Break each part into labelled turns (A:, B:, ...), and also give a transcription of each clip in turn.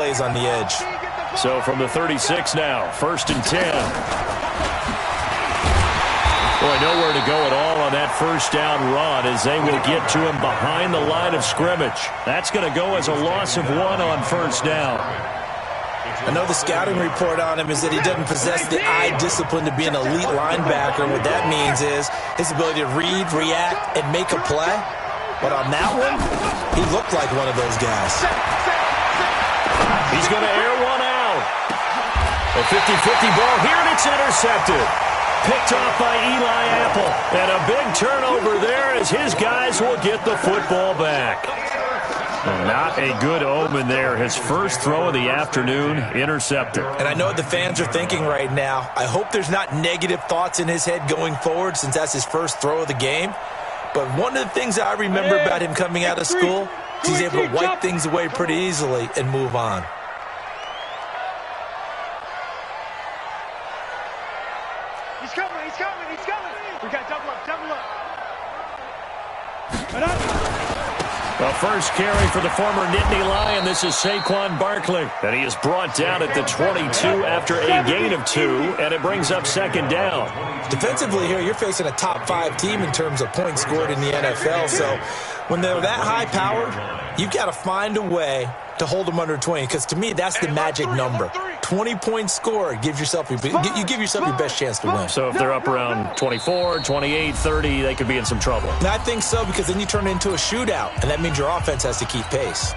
A: plays on the edge.
B: So from the 36 now, 1st and 10. Boy, nowhere to go at all on that first down run as they will get to him behind the line of scrimmage. That's going to go as a loss of 1 on 1st down.
A: I know the scouting report on him is that he doesn't possess the eye discipline to be an elite linebacker. What that means is his ability to read, react, and make a play. But on that one, he looked like one of those guys.
B: He's going to air one out. A 50-50 ball here, and it's intercepted. Picked off by Eli Apple. And a big turnover there as his guys will get the football back. Not a good omen there. His first throw of the afternoon, intercepted.
A: And I know what the fans are thinking right now. I hope there's not negative thoughts in his head going forward since that's his first throw of the game. But one of the things I remember about him coming out of school is he's able to wipe things away pretty easily and move on.
C: He's coming, he's coming, he's coming. We got double up, double up.
B: The first carry for the former Nittany Lion. This is Saquon Barkley. And he is brought down at the 22 after a gain of 2, and it brings up 2nd down.
A: Defensively here, you're facing a top 5 team in terms of points scored in the NFL. So when they're that high powered, you've got to find a way to hold them under 20. Because to me, that's the magic number. 20-point score gives yourself you give yourself your best chance to win.
B: So if they're up around 24, 28, 30, they could be in some trouble.
A: And I think so, because then you turn it into a shootout, and that means your offense has to keep pace.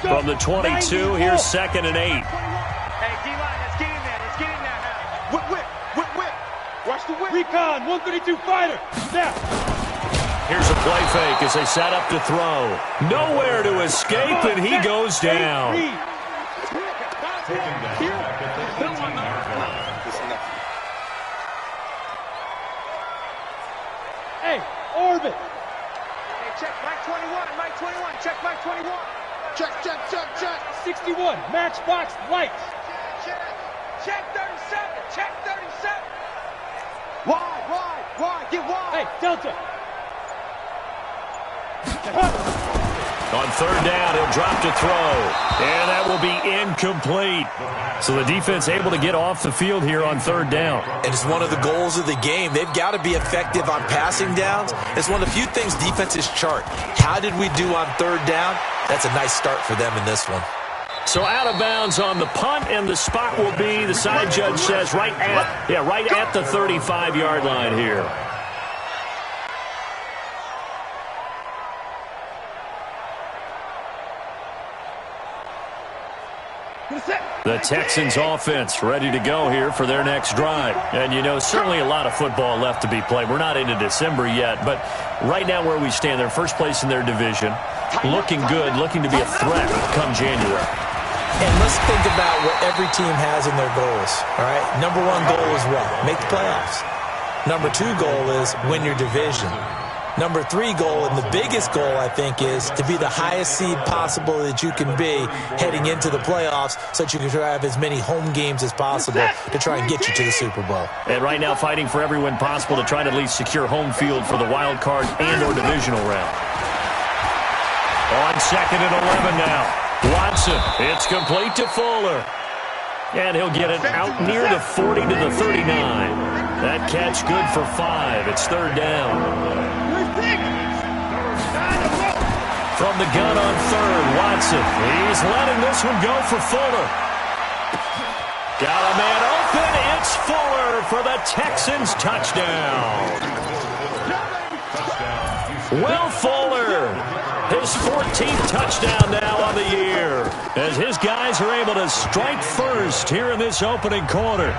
B: From the 22, here's 2nd and 8.
C: Hey, D-line, let's get in there. Let's get in there now. Whip, whip, whip, whip. Watch the whip. Recon, 132 fighter. Now.
B: Here's a play fake as they set up to throw. Nowhere to escape, and he goes down.
C: Hey, orbit. Hey, check Mike 21, Mike 21. Check Mike 21. Check, check, check, check. 61, matchbox lights. Check, check. Check 37, check 37. Wide, get wide. Hey, Delta.
B: On 3rd down, he'll drop to throw. And that will be incomplete. So the defense able to get off the field here on 3rd down.
A: And it's one of the goals of the game. They've got to be effective on passing downs. It's one of the few things defenses chart. How did we do on 3rd down? That's a nice start for them in this one.
B: So out of bounds on the punt, and the spot will be, the side judge says, right at the 35-yard line here. The Texans offense ready to go here for their next drive. And, you know, certainly a lot of football left to be played. We're not into December yet, but right now where we stand, they're first place in their division, looking good, looking to be a threat come January.
A: And let's think about what every team has in their goals, all right? Number 1 goal is what? Make the playoffs. Number 2 goal is win your division. Number 3 goal, and the biggest goal, I think, is to be the highest seed possible that you can be heading into the playoffs so that you can have as many home games as possible to try and get you to the Super Bowl.
B: And right now fighting for every win possible to try to at least secure home field for the wild card and or divisional round. On 2nd and 11 now. Watson, it's complete to Fuller. And he'll get it out near the 40 to the 39. That catch good for 5. It's 3rd down. From the gun on 3rd, Watson. He's letting this one go for Fuller. Got a man open. It's Fuller for the Texans touchdown. Will Fuller, his 14th touchdown now on the year, as his guys are able to strike first here in this opening quarter.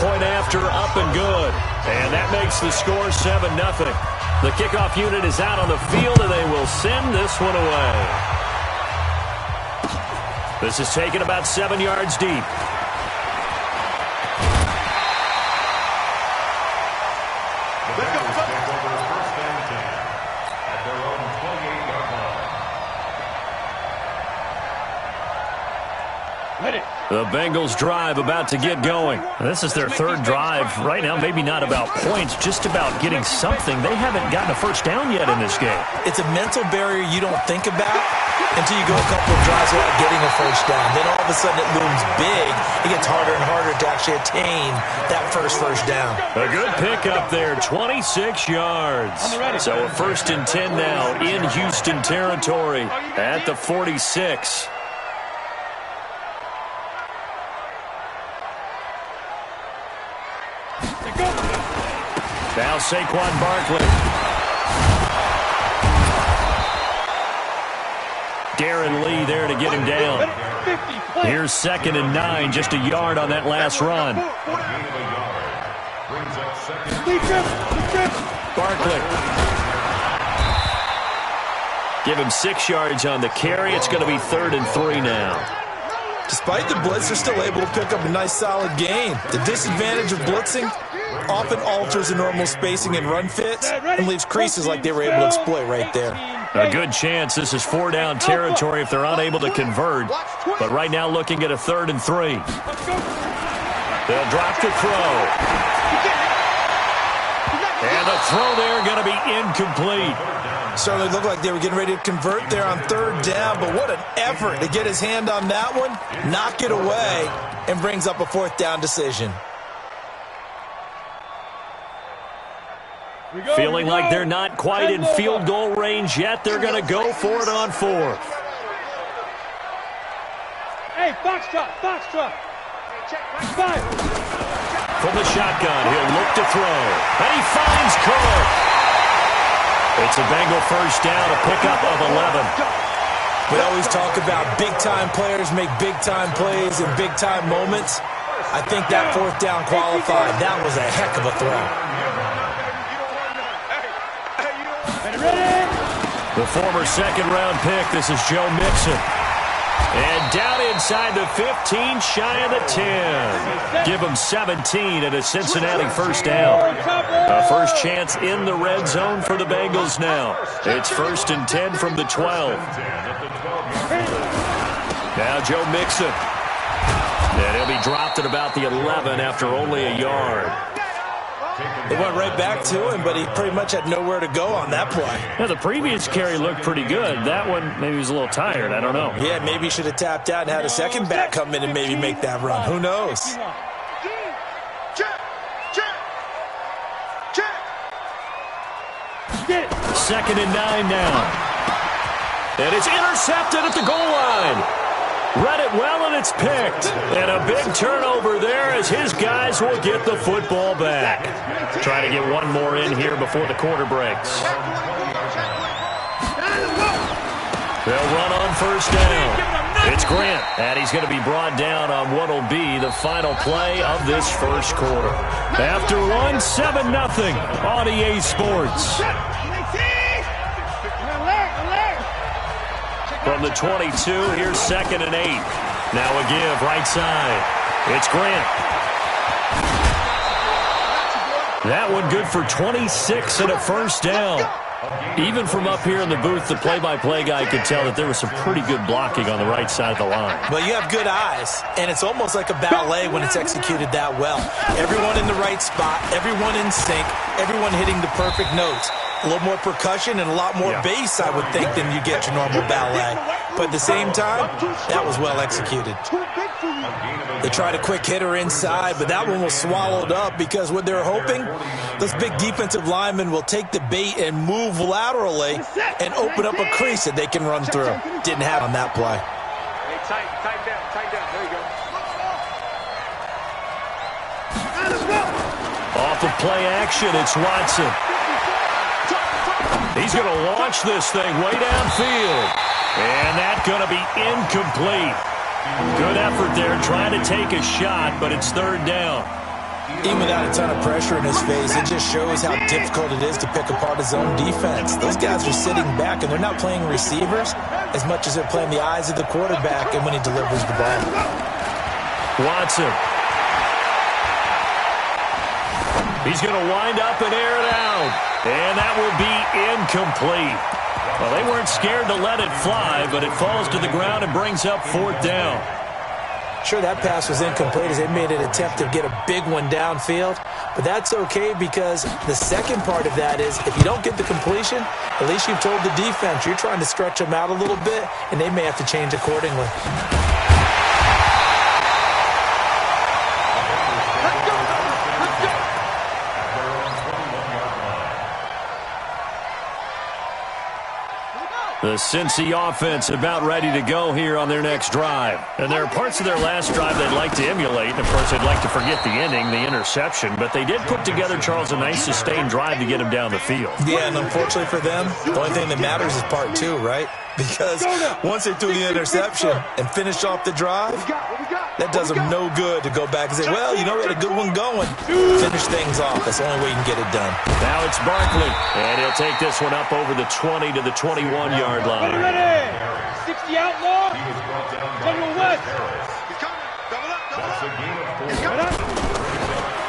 B: Point after, up and good. And that makes the score 7-0. The kickoff unit is out on the field, and they will send this one away. This is taken about 7 yards deep. The Bengals drive about to get going.
D: This is their third drive. Right now, maybe not about points, just about getting something. They haven't gotten a first down yet in this game.
A: It's a mental barrier you don't think about until you go a couple of drives without getting a first down. Then all of a sudden it looms big. It gets harder and harder to actually attain that first down.
B: A good pickup there, 26 yards. So a 1st and 10 now in Houston territory at the 46. Now Saquon Barkley. Darren Lee there to get him down. Here's 2nd and 9, just a yard on that last run. Barkley. Give him 6 yards on the carry. It's going to be 3rd and 3 now.
A: Despite the blitz, they're still able to pick up a nice, solid gain. The disadvantage of blitzing often alters the normal spacing and run fits and leaves creases like they were able to exploit right there.
B: A good chance this is 4-down territory if they're unable to convert. But right now looking at a 3rd and 3. They'll drop the throw. And the throw there going to be incomplete.
A: Certainly looked like they were getting ready to convert there on 3rd down, but what an effort to get his hand on that one, knock it away, and brings up a 4th down decision.
B: Feeling like they're not quite in field goal range yet. They're going to go for it on 4th.
C: Hey, box drop.
B: From the shotgun, he'll look to throw. And he finds Cook. It's a Bengal 1st down, a pickup of 11.
A: We always talk about big-time players make big-time plays in big-time moments. I think that 4th down qualified. That was a heck of a throw.
B: The former 2nd-round pick, this is Joe Mixon. And down inside the 15, shy of the 10. Give him 17 and a Cincinnati 1st down. A first chance in the red zone for the Bengals now. It's 1st and 10 from the 12. Now Joe Mixon. And he'll be dropped at about the 11 after only a yard.
A: They went right back to him, but he pretty much had nowhere to go on that play.
D: Yeah, the previous carry looked pretty good. That one, maybe he was a little tired. I don't know.
A: Yeah, maybe he should have tapped out and had a second back come in and maybe make that run. Who knows?
C: Check.
B: 2nd and 9 now. And it's intercepted at the goal line. Read it well, and it's picked. And a big turnover there as his guys will get the football back. Trying to get one more in here before the quarter breaks. They'll run on 1st down. It's Grant, and he's going to be brought down on what will be the final play of this 1st quarter. After one, 7-0 on EA Sports. From the 22, here's 2nd and 8. Now a give, right side. It's Grant. That one good for 26 and a 1st down. Even from up here in the booth, the play-by-play guy could tell that there was some pretty good blocking on the right side of the line.
A: Well, you have good eyes, and it's almost like a ballet when it's executed that well. Everyone in the right spot, everyone in sync, everyone hitting the perfect notes. A little more percussion and a lot more bass, I would think, than you get your normal ballet. But at the same time, that was well executed. They tried a quick hitter inside, but that one was swallowed up because what they're hoping, those big defensive linemen will take the bait and move laterally and open up a crease that they can run through. Didn't have on that play.
C: Hey, tight down. There you go.
B: Off of play action, it's Watson. He's going to launch this thing way downfield. And that's going to be incomplete. Good effort there trying to take a shot, but it's 3rd down.
A: Even without a ton of pressure in his face, it just shows how difficult it is to pick apart his own defense. Those guys are sitting back, and they're not playing receivers as much as they're playing the eyes of the quarterback and when he delivers the ball.
B: Watson. He's going to wind up and air it out. And that will be incomplete. Well, they weren't scared to let it fly, but it falls to the ground and brings up 4th down.
A: Sure, that pass was incomplete as they made an attempt to get a big one downfield, but that's okay because the second part of that is if you don't get the completion, at least you've told the defense you're trying to stretch them out a little bit, and they may have to change accordingly.
B: The Cincy offense about ready to go here on their next drive. And there are parts of their last drive they'd like to emulate. And, of course, they'd like to forget the ending, the interception. But they did put together, Charles, a nice sustained drive to get him down the field.
A: Yeah, and unfortunately for them, the only thing that matters is part two, right? Because once they threw the interception and finished off the drive, that does them no good to go back and say, well, you know, we had a good one going. Finish things off. That's the only way you can get it done.
B: Now it's Barkley, and he'll take this one up over the 20 to the 21-yard line.
C: Ready. 60 outlaw. General West.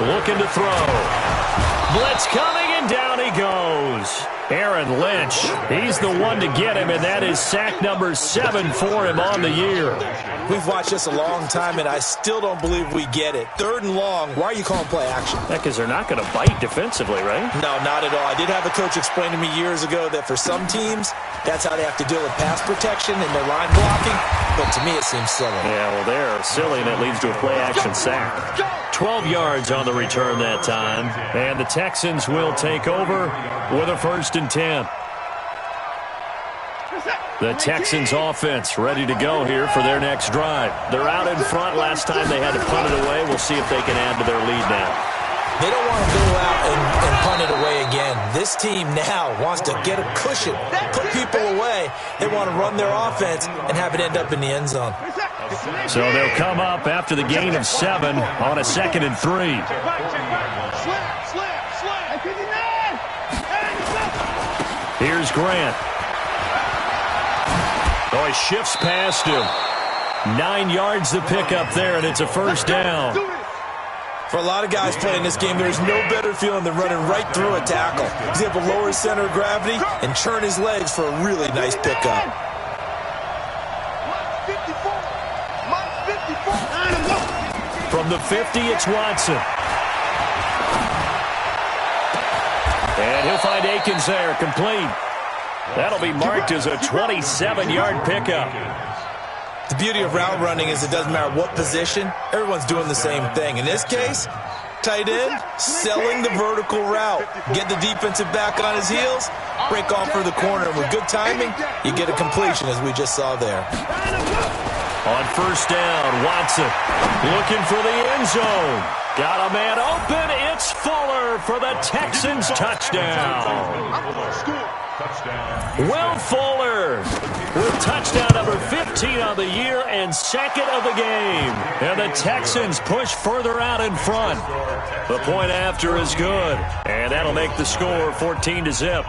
B: Looking to throw. Blitz coming, and down he goes. Aaron Lynch, he's the one to get him, and that is sack number 7 for him on the year.
A: We've watched this a long time, and I still don't believe we get it. 3rd and long, why are you calling play action?
B: Because they're not going to bite defensively, right?
A: No, not at all. I did have a coach explain to me years ago that for some teams, that's how they have to deal with pass protection and their line blocking, but to me it seems silly.
B: Yeah, well, they're silly, and it leads to a play-action sack. 12 yards on the return that time, and the Texans will take over with a 1st and 10. The Texans offense ready to go here for their next drive. They're out in front. Last time they had to punt it away. We'll see if they can add to their lead now.
A: They don't want to go out and punt it away again. This team now wants to get a cushion, put people away. They want to run their offense and have it end up in the end zone.
B: So they'll come up after the gain of 7 on a 2nd and 3. Here's Grant. Oh, he shifts past him. 9 yards to pick up there, and it's a 1st down.
A: For a lot of guys playing this game, there's no better feeling than running right through a tackle. He's able to lower his center of gravity and churn his legs for a really nice pickup.
B: From the 50, it's Watson. And he'll find Akins there, complete. That'll be marked as a 27-yard pickup.
A: The beauty of route running is it doesn't matter what position, everyone's doing the same thing. In this case, tight end, selling the vertical route. Get the defensive back on his heels, break off for the corner. And with good timing, you get a completion, as we just saw there.
B: On 1st down, Watson looking for the end zone. Got a man open. It's Fuller for the Texans touchdown. Will Fuller with touchdown number 15 on the year and 2nd of the game. And the Texans push further out in front. The point after is good. And that'll make the score 14-0.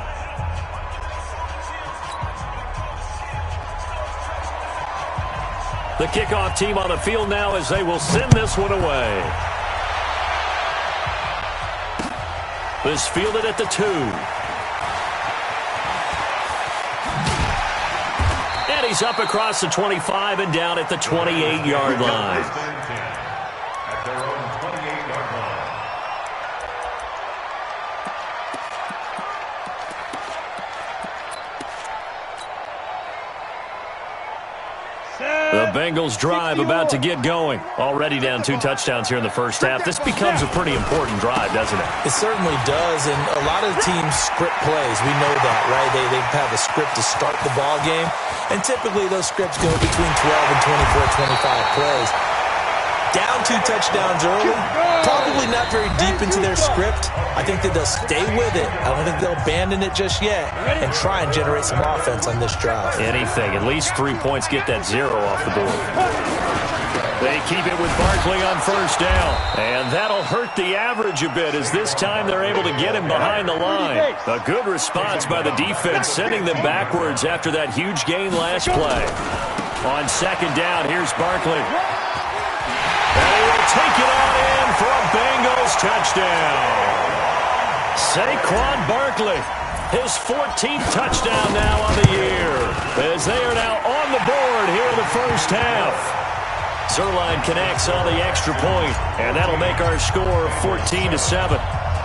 B: The kickoff team on the field now as they will send this one away. This fielded at the 2. And he's up across the 25 and down at the 28-yard line. The Bengals drive about to get going. Already down 2 touchdowns here in the first half. This becomes a pretty important drive, doesn't it?
A: It certainly does, and a lot of teams script plays. We know that, right? They have a script to start the ball game, and typically those scripts go between 12 and 24, 25 plays. Down 2 touchdowns early, probably not very deep into their script. I think that they'll stay with it. I don't think they'll abandon it just yet and try and generate some offense on this drive.
B: Anything. At least 3 points, get that 0 off the board. They keep it with Barkley on 1st down. And that'll hurt the average a bit as this time they're able to get him behind the line. A good response by the defense, sending them backwards after that huge gain last play. On 2nd down, here's Barkley. And he will take it on in for a Bengals touchdown. Saquon Barkley, his 14th touchdown now on the year, as they are now on the board here in the first half. Zerline connects on the extra point, and that'll make our score 14-7.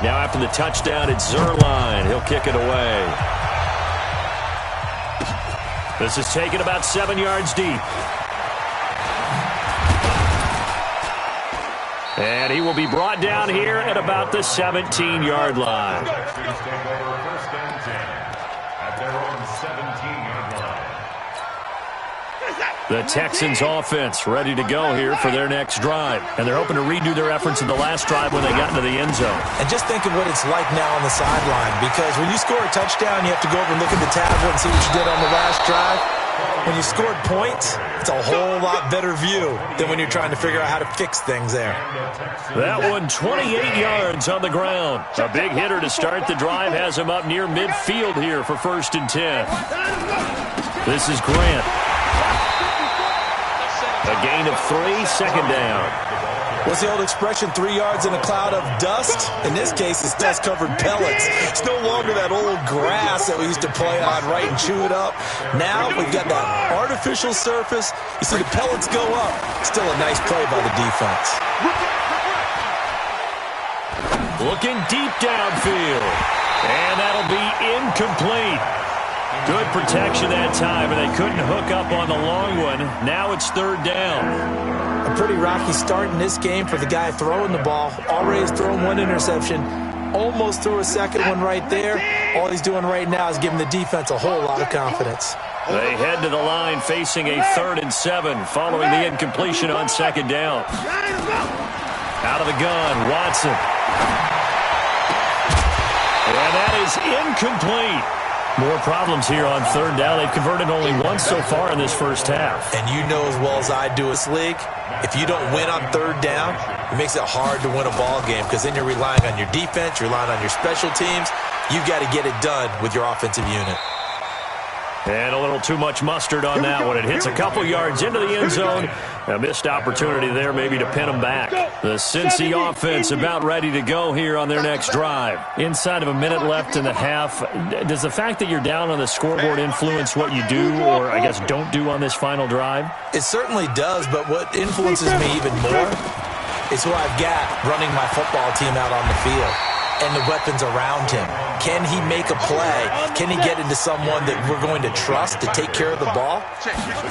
B: Now after the touchdown, it's Zerline. He'll kick it away. This is taken about 7 yards deep. And he will be brought down here at about the 17-yard line. The Texans offense ready to go here for their next drive. And they're hoping to redo their efforts in the last drive when they got into the end zone.
A: And just think of what it's like now on the sideline, because when you score a touchdown, you have to go over and look at the tablet and see what you did on the last drive. When you scored points, it's a whole lot better view than when you're trying to figure out how to fix things there.
B: That one 28 yards on the ground. A big hitter to start the drive has him up near midfield here for 1st and 10. This is Grant. A gain of 3, 2nd down.
A: What's the old expression, 3 yards in a cloud of dust? In this case, it's dust-covered pellets. It's no longer that old grass that we used to play on, right, and chew it up. Now we've got that artificial surface. You see the pellets go up. Still a nice play by the defense.
B: Looking deep downfield. And that'll be incomplete. Good protection that time, and they couldn't hook up on the long one. Now it's 3rd down.
A: A pretty rocky start in this game for the guy throwing the ball. Already has thrown 1 interception. Almost threw a 2nd one right there. All he's doing right now is giving the defense a whole lot of confidence.
B: They head to the line facing a 3rd and 7 following the incompletion on 2nd down. Out of the gun, Watson. And that is incomplete. More problems here on 3rd down. They've converted only once so far in this first half.
A: And you know as well as I do this league, if you don't win on 3rd down, it makes it hard to win a ball game because then you're relying on your defense, you're relying on your special teams. You've got to get it done with your offensive unit.
B: And a little too much mustard on that one. It hits a couple yards into the end zone. A missed opportunity there maybe to pin them back. The Cincy offense about ready to go here on their next drive. Inside of a minute left in the half, does the fact that you're down on the scoreboard influence what you do or, I guess, don't do on this final drive?
A: It certainly does, but what influences me even more is who I've got running my football team out on the field and the weapons around him. Can he make a play? Can he get into someone that we're going to trust to take care of the ball?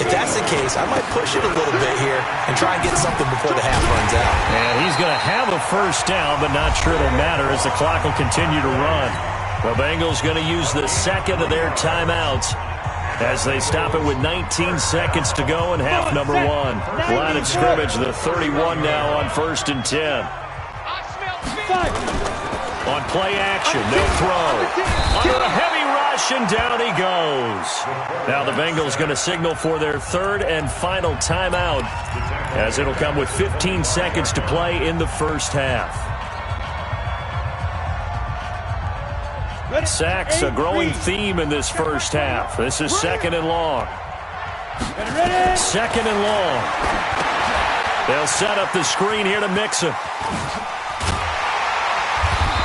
A: If that's the case, I might push it a little bit here and try and get something before the half runs out.
B: And he's going to have a 1st down, but not sure it'll matter as the clock will continue to run. The Bengals going to use the 2nd of their timeouts as they stop it with 19 seconds to go in half number 1. Line of scrimmage, the 31 now on 1st and 10. On play action, no throw. Under a heavy rush, and down he goes. Now the Bengals going to signal for their 3rd and final timeout as it'll come with 15 seconds to play in the first half. Sacks, a growing theme in this first half. This is 2nd and long. 2nd and long. They'll set up the screen here to Mixon.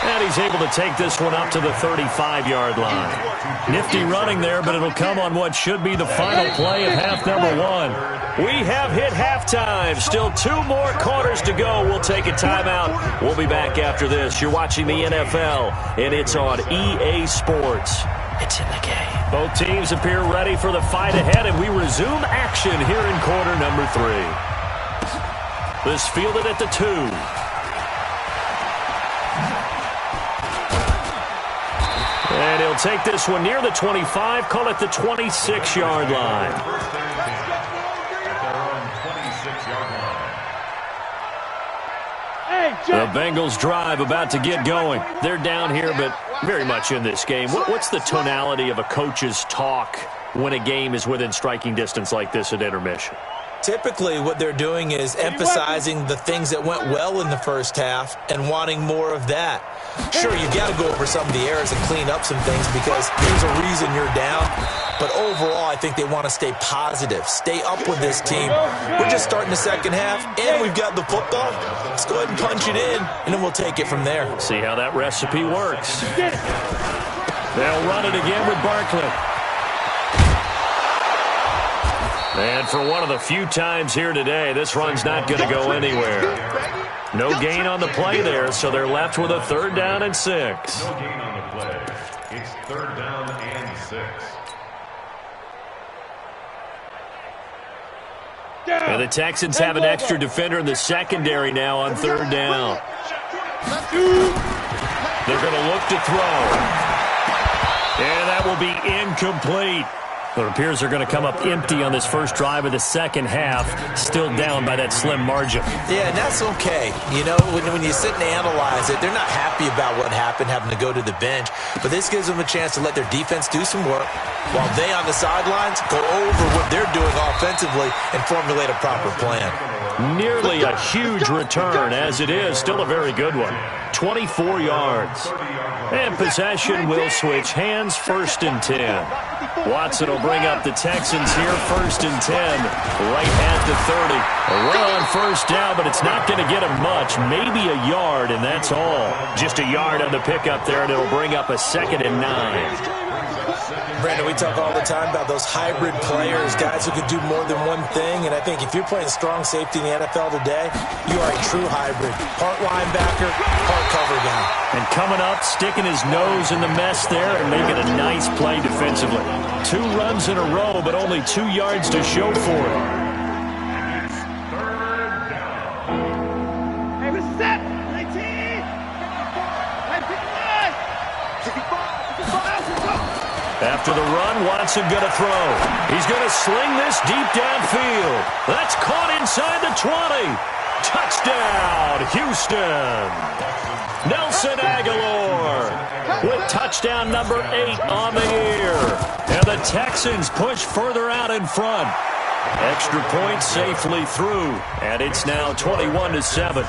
B: And he's able to take this one up to the 35-yard line. Nifty running there, but it'll come on what should be the final play of half number 1. We have hit halftime. Still 2 more quarters to go. We'll take a timeout. We'll be back after this. You're watching the NFL, and it's on EA Sports. It's in the game. Both teams appear ready for the fight ahead, and we resume action here in quarter number 3. This fielded at the 2. And he'll take this one near the 25, call it the 26-yard line. The Bengals drive about to get going. They're down here, but very much in this game. What's the tonality of a coach's talk when a game is within striking distance like this at intermission?
A: Typically, what they're doing is emphasizing the things that went well in the first half and wanting more of that. Sure, you've got to go over some of the errors and clean up some things because there's a reason you're down. But overall, I think they want to stay positive, stay up with this team. We're just starting the second half, and we've got the football. Let's go ahead and punch it in, and then we'll take it from there.
B: See how that recipe works. They'll run it again with Barkley. And for one of the few times here today, this run's not going to go anywhere. No gain on the play there, so they're left with a 3rd down and 6.
E: No gain on the play. It's 3rd down and 6.
B: And the Texans have an extra defender in the secondary now on 3rd down. They're going to look to throw. And that will be incomplete. It appears they're going to come up empty on this first drive of the second half, still down by that slim margin.
A: Yeah, and that's okay. You know, when you sit and analyze it, they're not happy about what happened, having to go to the bench. But this gives them a chance to let their defense do some work while they on the sidelines go over what they're doing offensively and formulate a proper plan.
B: Nearly a huge return, as it is. Still a very good one. 24 yards. And possession will switch hands, 1st and 10. Watson will bring up the Texans here, 1st and 10, right at the 30. A run on 1st down, but it's not going to get him much. Maybe a yard, and that's all. Just a yard on the pickup there, and it'll bring up a 2nd and 9.
A: Brandon, we talk all the time about those hybrid players, guys who could do more than one thing, and I think if you're playing strong safety in the NFL today, you are a true hybrid. Part linebacker, part cover guy.
B: And coming up, sticking his nose in the mess there and making a nice play defensively. 2 runs in a row, but only 2 yards to show for it.
C: Hey, what's that? 19!
B: After the run, Watson going to throw. He's going to sling this deep downfield. That's caught inside the 20. Touchdown, Houston. Nelson Aguilar with touchdown number 8 on the year. And the Texans push further out in front. Extra point safely through. And it's now 21-7.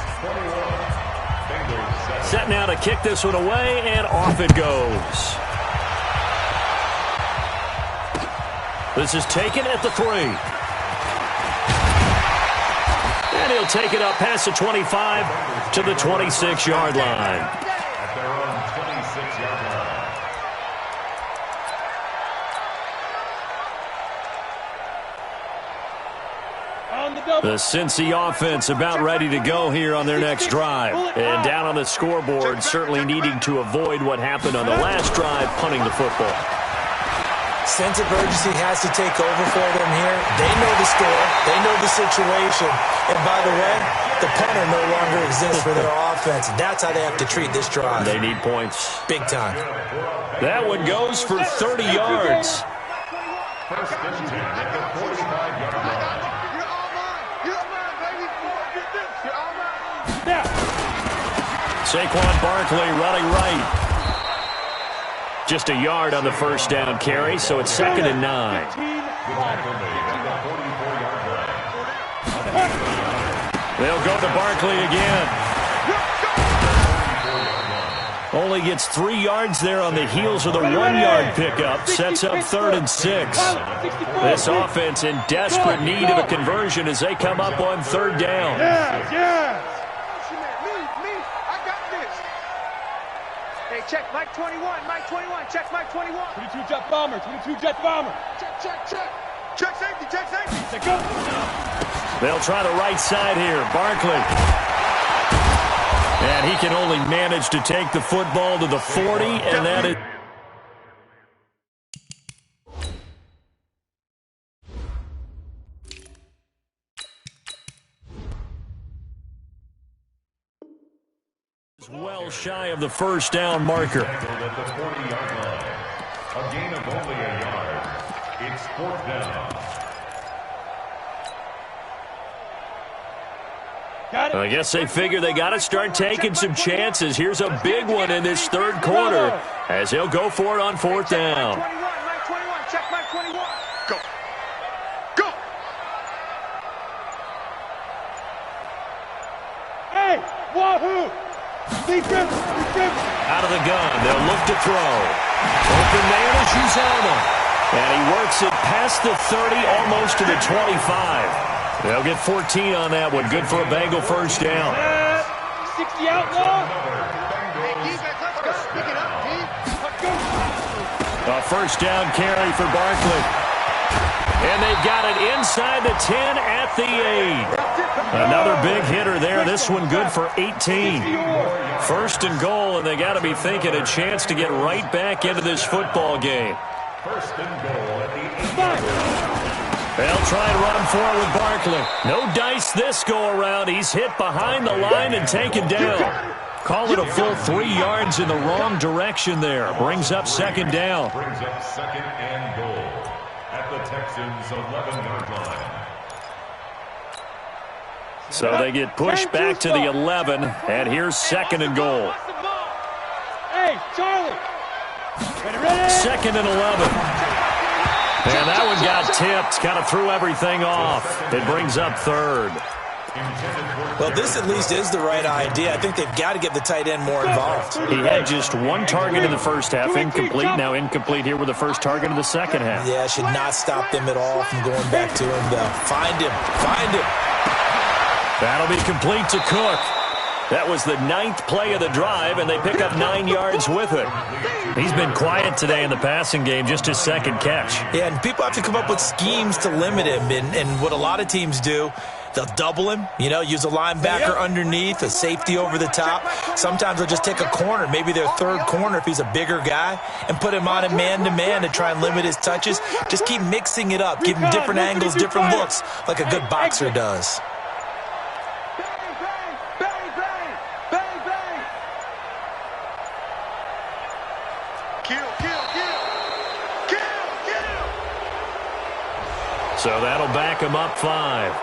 B: Set now to kick this one away, and off it goes. This is taken at the 3. And he'll take it up past the 25 to the 26-yard line.
E: At their own 26-yard line.
B: The Cincy offense about ready to go here on their next drive. And down on the scoreboard, certainly needing to avoid what happened on the last drive, punting the football.
A: Sense of urgency has to take over for them here. They know the score. They know the situation. And by the way, the punter no longer exists for their offense. That's how they have to treat this drive.
B: They need points.
A: Big time.
B: That one goes for 30 yards.
E: 1st and 10 at the 45-yard line.
B: Saquon Barkley running right. Just a yard on the 1st down carry, so it's 2nd and 9. They'll go to Barkley again. Only gets 3 yards there on the heels of the 1-yard pickup. Sets up 3rd and 6. This offense in desperate need of a conversion as they come up on 3rd down.
C: Check Mike 21, Mike 21, check Mike 21. 22 jet bomber, 22 jet bomber. Check, check, check. Check safety, check safety. Check go.
B: They'll try the right side here. Barkley. And he can only manage to take the football to the 40, and that is... well shy of the 1st down marker.
E: At the 40-yard line. A gain of only a yard. It's 4th down.
B: I guess they figure they got to start taking some chances. Here's a big one in this 3rd quarter as he'll go for it on 4th down.
C: Mike 21, check Mike 21. Go. Go. Hey, wahoo!
B: Out of the gun, they'll look to throw. Open man is Uzoma. And he works it past the 30, almost to the 25. They'll get 14 on that one. Good for a Bengal 1st down.
C: 60 outlaw. Hey, defense, let's go. Pick it up, D. Let's go.
B: A 1st down carry for Barkley. And they've got it inside the 10 at the 8. Another big hitter there. This one good for 18. First and goal, and they got to be thinking a chance to get right back into this football game.
E: First and goal at the 8.
B: They'll try and run forward with Barkley. No dice this go-around. He's hit behind the line and taken down. Call it a full 3 yards in the wrong direction there. Brings up second down.
E: Brings up second and goal at the Texans' 11-yard line.
B: So they get pushed back to the 11, and here's second and goal.
C: Hey, Charlie.
B: Second and 11. And that one got tipped, kind of threw everything off. It brings up third.
A: Well, this at least is the right idea. I think they've got to get the tight end more involved.
B: He had just one target in the first half, incomplete. Now incomplete here with the first target in the second half.
A: Yeah, should not stop them at all from going back to him, though. Find him. Find him.
B: That'll be complete to Cook. That was the 9th play of the drive, and they pick up 9 yards with it. He's been quiet today in the passing game, just his second catch.
A: Yeah, and people have to come up with schemes to limit him, and what a lot of teams do, they'll double him, use a linebacker underneath, a safety over the top. Sometimes they'll just take a corner, maybe their third corner if he's a bigger guy, and put him on a man-to-man to try and limit his touches. Just keep mixing it up, give him different angles, different looks, like a good boxer does.
B: So that'll back him up 5.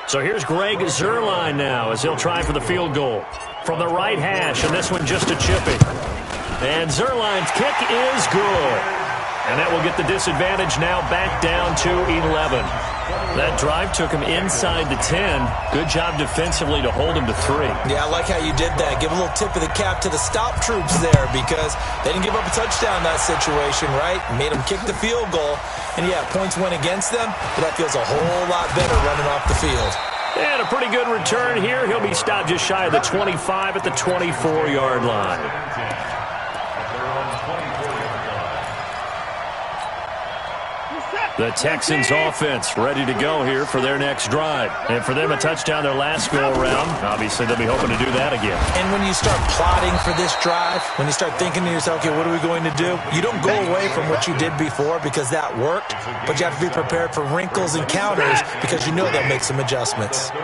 B: So here's Greg Zuerlein now as he'll try for the field goal from the right hash, and this one just a chipping. And Zuerlein's kick is good. And that will get the disadvantage now back down to 11. That drive took him inside the 10. Good job defensively to hold him to 3.
A: Yeah, I like how you did that. Give a little tip of the cap to the stop troops there because they didn't give up a touchdown in that situation, right? Made them kick the field goal. And, yeah, points went against them, but that feels a whole lot better running off the field.
B: And a pretty good return here. He'll be stopped just shy of the 25 at the 24-yard line. The Texans offense ready to go here for their next drive. And for them, a touchdown their last go-around. Obviously, they'll be hoping to do that again.
A: And when you start plotting for this drive, when you start thinking to yourself, okay, what are we going to do? You don't go away from what you did before because that worked, but you have to be prepared for wrinkles and counters because you know they'll make some adjustments.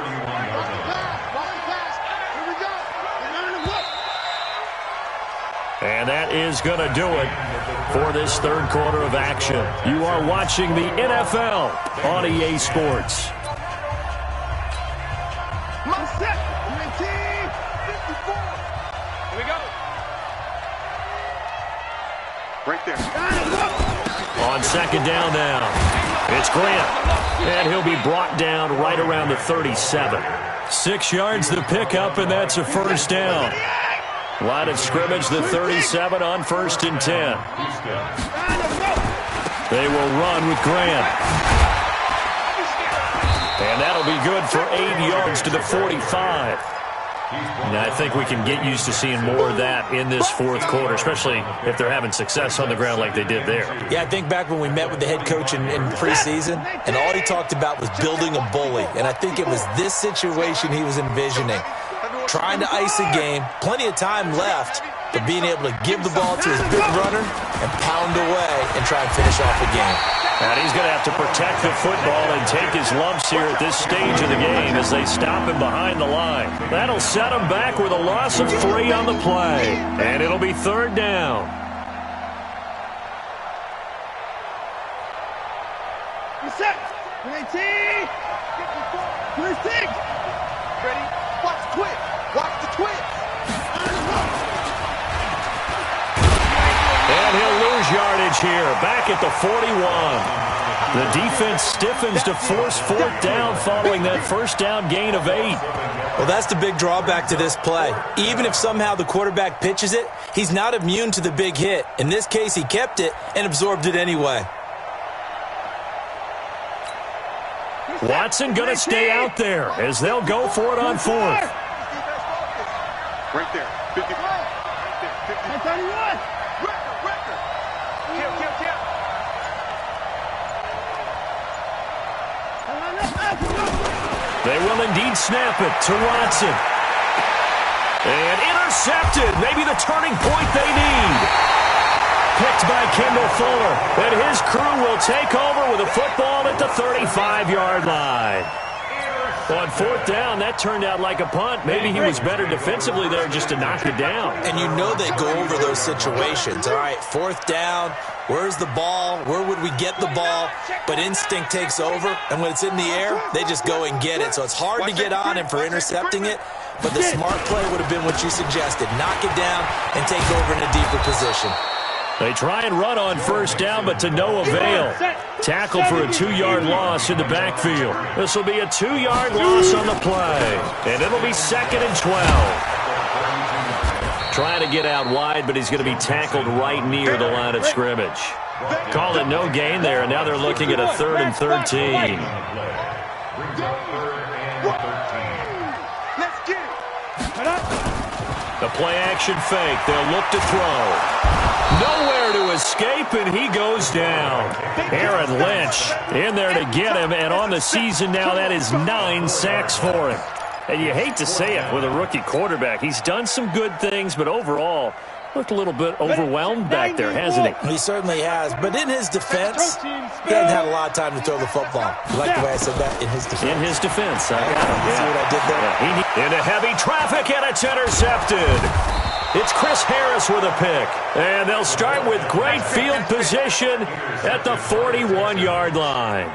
B: And that is going to do it for this third quarter of action. You are watching the NFL on EA Sports.
C: Here we go.
F: Right there.
B: On second down now, it's Grant. And he'll be brought down right around the 37. 6 yards the pickup, and that's a first down. Line of scrimmage, the 37 on 1st and 10. They will run with Grant. And that'll be good for 8 yards to the 45. And I think we can get used to seeing more of that in this fourth quarter, especially if they're having success on the ground like they did there.
A: Yeah, I think back when we met with the head coach in preseason, and all he talked about was building a bully. And I think it was this situation he was envisioning. Trying to ice a game, plenty of time left, but being able to give the ball to his big runner and pound away and try and finish off the game.
B: And he's going to have to protect the football and take his lumps here at this stage of the game as they stop him behind the line. That'll set him back with a loss of 3 on the play. And it'll be third down.
C: Set. 19. 26. Ready? Watch the twist. Watch the twist.
B: And he'll lose yardage here, back at the 41. The defense stiffens to force fourth down following that first down gain of 8.
A: Well, that's the big drawback to this play. Even if somehow the quarterback pitches it, he's not immune to the big hit. In this case, he kept it and absorbed it anyway.
B: Watson going to stay out there as they'll go for it on 4th.
F: Right there. 55.
B: They will indeed snap it to Watson. And intercepted. Maybe the turning point they need. Picked by Kendall Fuller. And his crew will take over with a football at the 35-yard line. On fourth down, that turned out like a punt. Maybe he was better defensively there just to knock it down.
A: And you know they go over those situations. All right, fourth down, where's the ball? Where would we get the ball? But instinct takes over, and when it's in the air, they just go and get it. So it's hard to get on him for intercepting it, but the smart play would have been what you suggested. Knock it down and take over in a deeper position.
B: They try and run on first down, but to no avail. Tackled for a 2-yard loss in the backfield. This will be a 2-yard loss on the play, and it'll be 2nd and 12. Trying to get out wide, but he's going to be tackled right near the line of scrimmage. Call it no gain there, and now they're looking at a 3rd and 13. The play-action fake. They'll look to throw. Nowhere to escape, and he goes down. Aaron Lynch in there to get him, and on the season now, that is 9 sacks for him. And you hate to say it with a rookie quarterback. He's done some good things, but overall, looked a little bit overwhelmed back there, hasn't he?
A: He certainly has, but in his defense, he hasn't had a lot of time to throw the football. You like the way I said that? In his defense.
B: In his defense. I got it.
A: See what I did there?
B: Yeah, into heavy traffic, and it's intercepted. It's Chris Harris with a pick. And they'll start with great field position at the 41-yard line.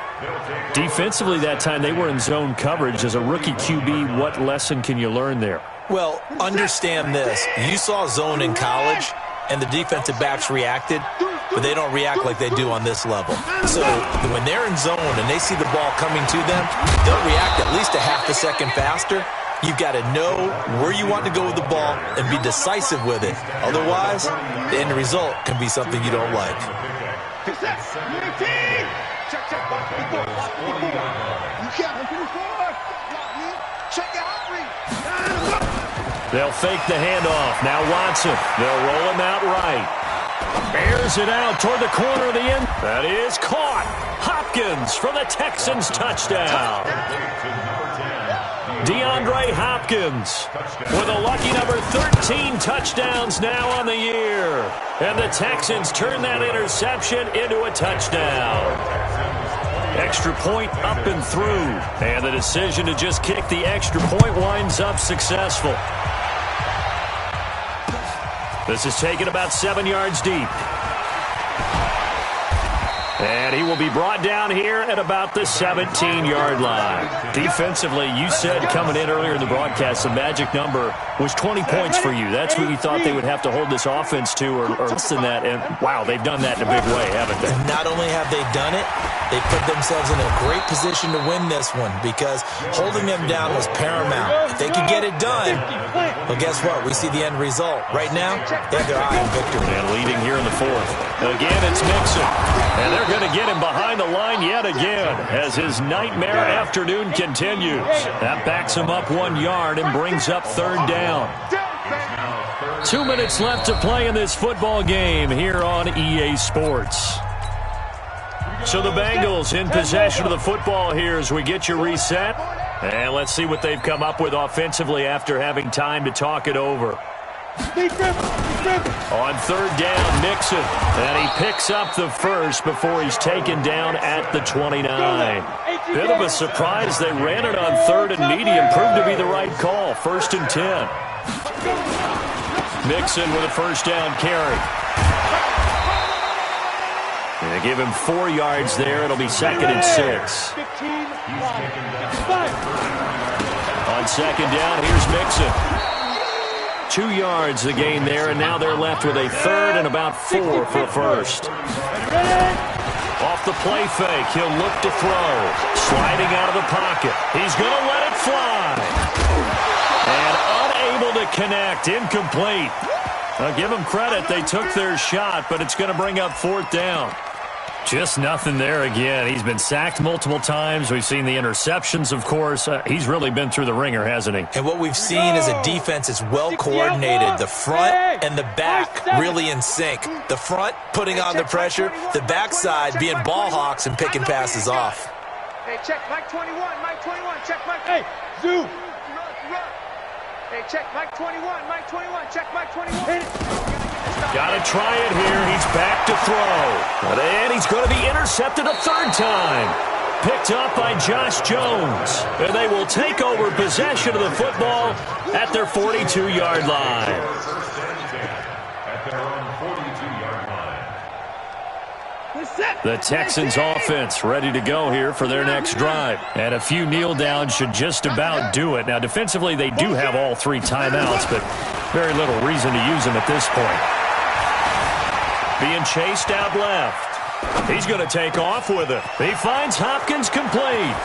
B: Defensively that time, they were in zone coverage. As a rookie QB, what lesson can you learn there?
A: Well, understand this. You saw zone in college, and the defensive backs reacted, but they don't react like they do on this level. So when they're in zone and they see the ball coming to them, they'll react at least a half a second faster. You've got to know where you want to go with the ball and be decisive with it. Otherwise, the end result can be something you don't like.
B: They'll fake the handoff. Now Watson. They'll roll him out right. Bears it out toward the corner of the end. That is caught. Hopkins for the Texans touchdown. DeAndre Hopkins with a lucky number 13 touchdowns now on the year. And the Texans turn that interception into a touchdown. Extra point up and through. And the decision to just kick the extra point winds up successful. This is taken about 7 yards deep. And he will be brought down here at about the 17-yard line. Defensively, you said coming in earlier in the broadcast, the magic number was 20 points for you. That's what you thought they would have to hold this offense to, or less than that. And, wow, they've done that in a big way, haven't they?
A: Not only have they done it, they put themselves in a great position to win this one because holding them down was paramount. If they could get it done, well, guess what? We see the end result. Right now, they have their eye on victory.
B: And leading here in the fourth. Again, it's Mixon. And they're going to get him behind the line yet again as his nightmare afternoon continues. That backs him up 1 yard and brings up 3rd down. 2 minutes left to play in this football game here on EA Sports. So the Bengals in possession of the football here as we get you reset. And let's see what they've come up with offensively after having time to talk it over. On 3rd down, Mixon. And he picks up the first before he's taken down at the 29. Bit of a surprise. They ran it on 3rd and medium. Proved to be the right call. 1st and 10. Mixon with a first down carry. And they give him 4 yards there. It'll be 2nd and 6. On 2nd down, here's Mixon. 2 yards the gain there, and now they're left with a 3rd and about 4 for a first. Off the play fake, he'll look to throw. Sliding out of the pocket. He's going to let it fly. And unable to connect, incomplete. I'll give them credit, they took their shot, but it's going to bring up 4th down.
D: Just nothing there again. He's been sacked multiple times. We've seen the interceptions, of course. He's really been through the ringer, hasn't he?
A: And what we've seen is a defense that's well coordinated. The front and the back really in sync. The front putting on the pressure, the backside being ball hawks and picking passes off.
C: Hey, check Mike 21, Mike 21, check Mike. Hey, Zoo. Hey, check Mike 21, Mike 21, check Mike 21.
B: Got to try it here. He's back to throw. And he's going to be intercepted a third time. Picked up by Josh Jones. And they will take over possession of the football at their 42-yard line.
E: At their own 42-yard line.
B: The Texans offense ready to go here for their next drive. And a few kneel downs should just about do it. Now, defensively, they do have all 3 timeouts, but very little reason to use them at this point. Being chased out left. He's going to take off with it. He finds Hopkins complete.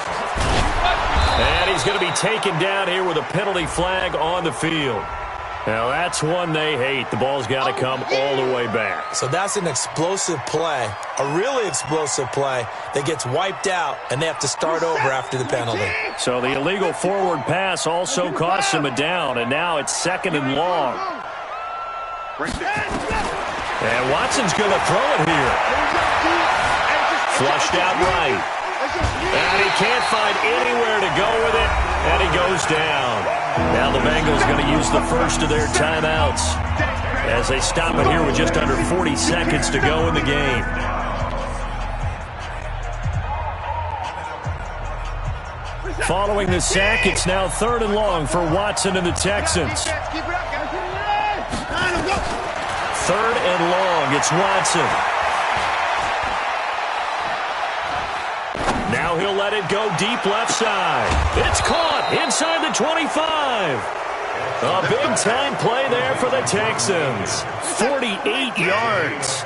B: And he's going to be taken down here with a penalty flag on the field. Now, that's one they hate. The ball's got to come all the way back.
A: So that's an explosive play, a really explosive play that gets wiped out, and they have to start over after the penalty.
B: So the illegal forward pass also costs him a down, and now it's 2nd and long. And Watson's going to throw it here. Flushed out right. And he can't find anywhere to go with it, and he goes down. Now the Bengals going to use the first of their timeouts as they stop it here with just under 40 seconds to go in the game. Following the sack, it's now 3rd and long for Watson and the Texans. 3rd and long, it's Watson. Now he'll let it go deep left side. It's caught inside the 25. A big-time play there for the Texans. 48 yards.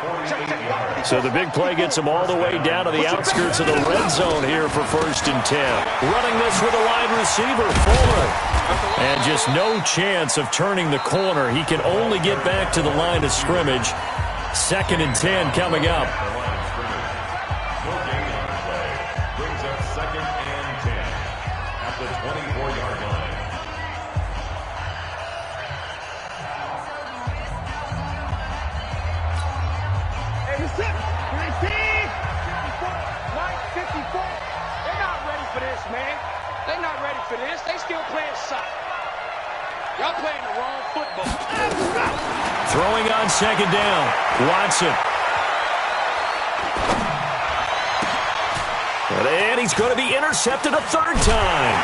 B: So the big play gets them all the way down to the outskirts of the red zone here for 1st and 10. Running this with a wide receiver, Fuller. And just no chance of turning the corner. He can only get back to the line of scrimmage. 2nd and 10 coming up.
E: Brings up 2nd and 10 at the 24-yard line.
C: Mike 54. They're not ready for this, man. They're not ready for this. They still playing soccer. Y'all playing the wrong football.
B: Throwing on 2nd down. Watson. And he's going to be intercepted a 3rd time.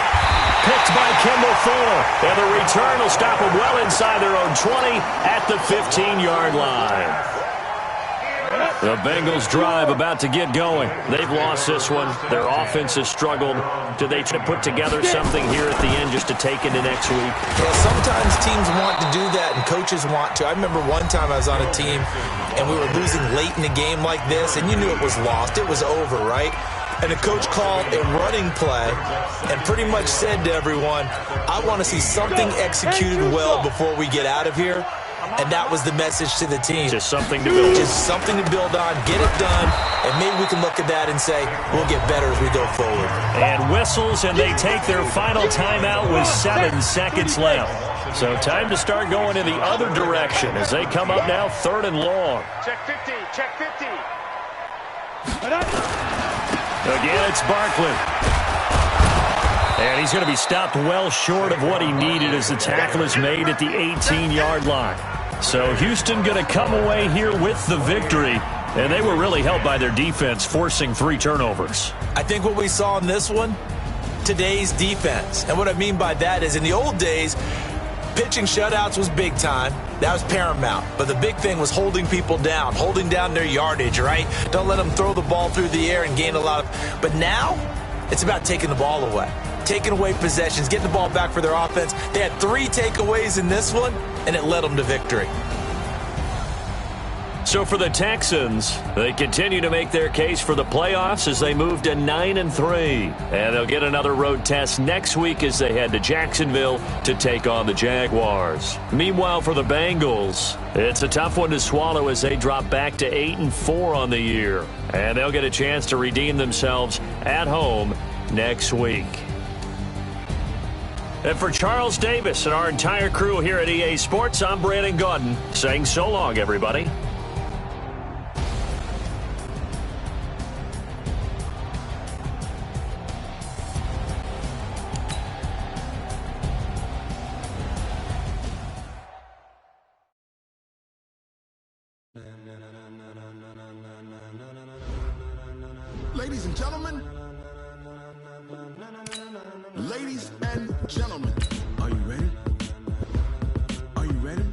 B: Picked by Kendall Fuller. And the return will stop him well inside their own 20 at the 15-yard line. The Bengals drive about to get going. They've lost this one. Their offense has struggled. Do they try to put together something here at the end just to take into next week?
A: Yeah, sometimes teams want to do that and coaches want to. I remember one time I was on a team and we were losing late in a game like this, and you knew it was lost. It was over, right? And the coach called a running play and pretty much said to everyone, I want to see something executed well before we get out of here. And that was the message to the team.
B: Just something to build.
A: Just something to build on, get it done, and maybe we can look at that and say, we'll get better as we go forward.
B: And whistles, and they take their final timeout with 7 seconds left. So time to start going in the other direction as they come up now 3rd and long.
C: Check 50, check 50.
B: Again, it's Barkley. And he's going to be stopped well short of what he needed as the tackle is made at the 18-yard line. So Houston going to come away here with the victory. And they were really helped by their defense, forcing 3 turnovers.
A: I think what we saw in this one, today's defense. And what I mean by that is in the old days, pitching shutouts was big time. That was paramount. But the big thing was holding people down, holding down their yardage, right? Don't let them throw the ball through the air and gain a lot of... But now, it's about taking the ball away. Taking away possessions, getting the ball back for their offense. They had 3 takeaways in this one, and it led them to victory.
B: So for the Texans, they continue to make their case for the playoffs as they move to 9-3. And they'll get another road test next week as they head to Jacksonville to take on the Jaguars. Meanwhile, for the Bengals, it's a tough one to swallow as they drop back to 8-4 on the year. And they'll get a chance to redeem themselves at home next week. And for Charles Davis and our entire crew here at EA Sports, I'm Brandon Gaudin saying so long, everybody.
F: Ladies and gentlemen, are you ready? Are you ready?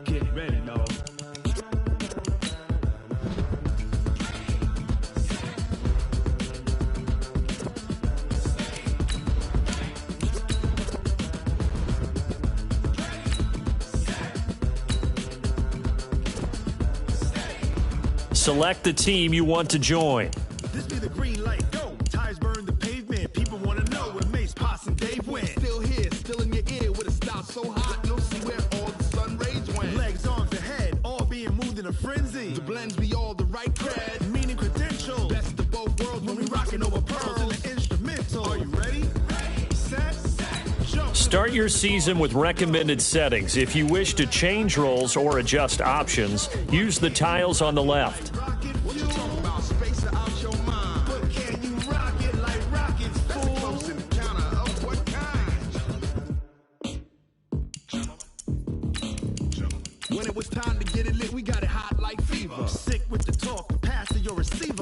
C: Get ready, no.
B: Select the team you want to join.
F: This be the green light, go. Tires burn the pavement. People want to know where Mace, Poss, and Dave went. Still here, still in your ear with a style so hot. No see where all the sun rays went. Legs, arms, and head, all being moved in a frenzy. The blends be all the right cred, meaning credentials. Best of both worlds when we rocking over pearls and the instrumental. Are you ready? Set, jump.
B: Start your season with recommended settings. If you wish to change roles or adjust options, use the tiles on the left.
F: What you talking about? Space out your mind. But can you rock it like rockets, fool? That's a close encounter of what kind? When it was time to get it lit, we got it hot like fever. Sick with the talk, pass to your receiver.